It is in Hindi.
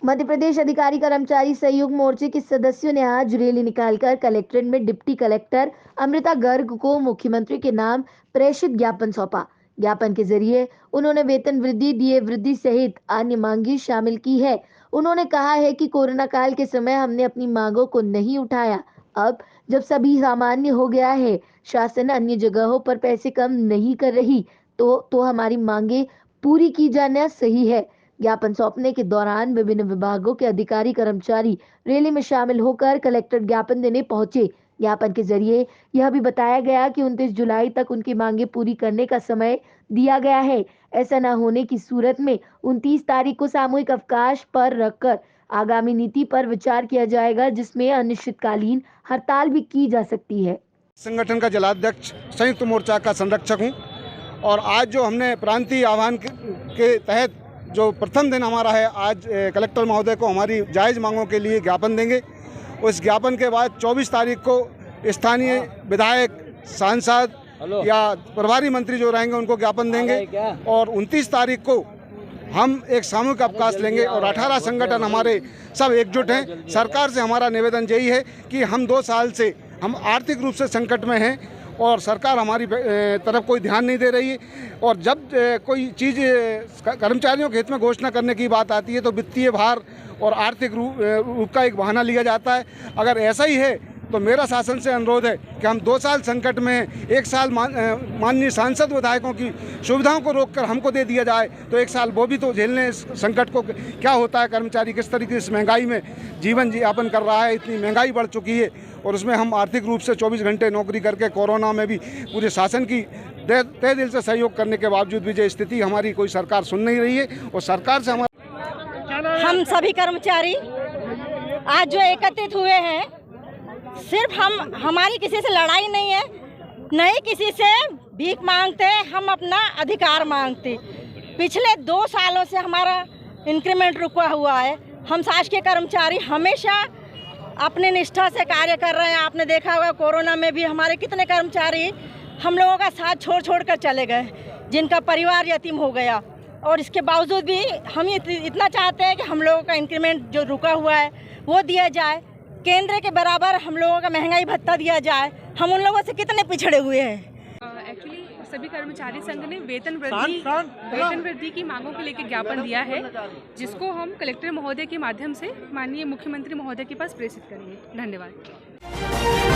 मध्य प्रदेश अधिकारी कर्मचारी सहयोग मोर्चे के सदस्यों ने आज रैली निकालकर कलेक्ट्रेट में डिप्टी कलेक्टर अमृता गर्ग को मुख्यमंत्री के नाम प्रेषित ज्ञापन सौंपा। ज्ञापन के जरिए उन्होंने वेतन वृद्धि, डीए वृद्धि सहित अन्य मांगी शामिल की है। उन्होंने कहा है कि कोरोना काल के समय हमने अपनी मांगों को नहीं उठाया। अब जब सभी सामान्य हो गया है, शासन अन्य जगहों पर पैसे कम नहीं कर रही, तो हमारी मांगे पूरी की जाना सही है। ज्ञापन सौंपने के दौरान विभिन्न विभागों के अधिकारी कर्मचारी रैली में शामिल होकर कलेक्टर ज्ञापन देने पहुंचे। ज्ञापन के जरिए यह भी बताया गया कि 29 जुलाई तक उनकी मांगे पूरी करने का समय दिया गया है। ऐसा न होने की सूरत में 29 तारीख को सामूहिक अवकाश पर रखकर आगामी नीति पर विचार किया जाएगा, जिसमें अनिश्चितकालीन हड़ताल भी की जा सकती है। संगठन का जिलाध्यक्ष, संयुक्त मोर्चा का संरक्षक हूँ और आज जो हमने प्रांतीय आह्वान के तहत जो प्रथम दिन हमारा है, आज कलेक्टर महोदय को हमारी जायज़ मांगों के लिए ज्ञापन देंगे। उस ज्ञापन के बाद 24 तारीख को स्थानीय विधायक, सांसद या प्रभारी मंत्री जो रहेंगे उनको ज्ञापन देंगे और 29 तारीख को हम एक सामूहिक अवकाश लेंगे और 18 संगठन हमारे सब एकजुट हैं। सरकार से हमारा निवेदन यही है कि हम 2 साल से हम आर्थिक रूप से संकट में हैं और सरकार हमारी तरफ कोई ध्यान नहीं दे रही है और जब कोई चीज़ कर्मचारियों के हित में घोषणा करने की बात आती है तो वित्तीय भार और आर्थिक रूप का एक बहाना लिया जाता है। अगर ऐसा ही है तो मेरा शासन से अनुरोध है कि हम 2 साल संकट में हैं, 1 साल माननीय सांसद विधायकों की सुविधाओं को रोककर हमको दे दिया जाए तो 1 साल वो भी तो झेलने इस संकट को। क्या होता है, कर्मचारी किस तरीके से महंगाई में जीवन यापन कर रहा है, इतनी महंगाई बढ़ चुकी है और उसमें हम आर्थिक रूप से 24 घंटे नौकरी करके कोरोना में भी पूरे शासन की तहे दिल से सहयोग करने के बावजूद भी जो स्थिति हमारी कोई सरकार सुन नहीं रही है और सरकार से हम सभी कर्मचारी आज जो एकत्रित हुए हैं, सिर्फ हमारी किसी से लड़ाई नहीं है, नहीं किसी से भीख मांगते, हम अपना अधिकार मांगते। पिछले 2 सालों से हमारा इंक्रीमेंट रुका हुआ है। हम शासकीय कर्मचारी हमेशा अपने निष्ठा से कार्य कर रहे हैं। आपने देखा होगा कोरोना में भी हमारे कितने कर्मचारी हम लोगों का साथ छोड़ कर चले गए, जिनका परिवार यतीम हो गया और इसके बावजूद भी हम इतना चाहते हैं कि हम लोगों का इंक्रीमेंट जो रुका हुआ है वो दिया जाए, केंद्र के बराबर हम लोगों का महंगाई भत्ता दिया जाए। हम उन लोगों से कितने पिछड़े हुए हैं। एक्चुअली सभी कर्मचारी संघ ने वेतन वृद्धि की मांगों को लेकर ज्ञापन दिया है, जिसको हम कलेक्टर महोदय के माध्यम से माननीय मुख्यमंत्री महोदय के पास प्रेषित करेंगे। धन्यवाद।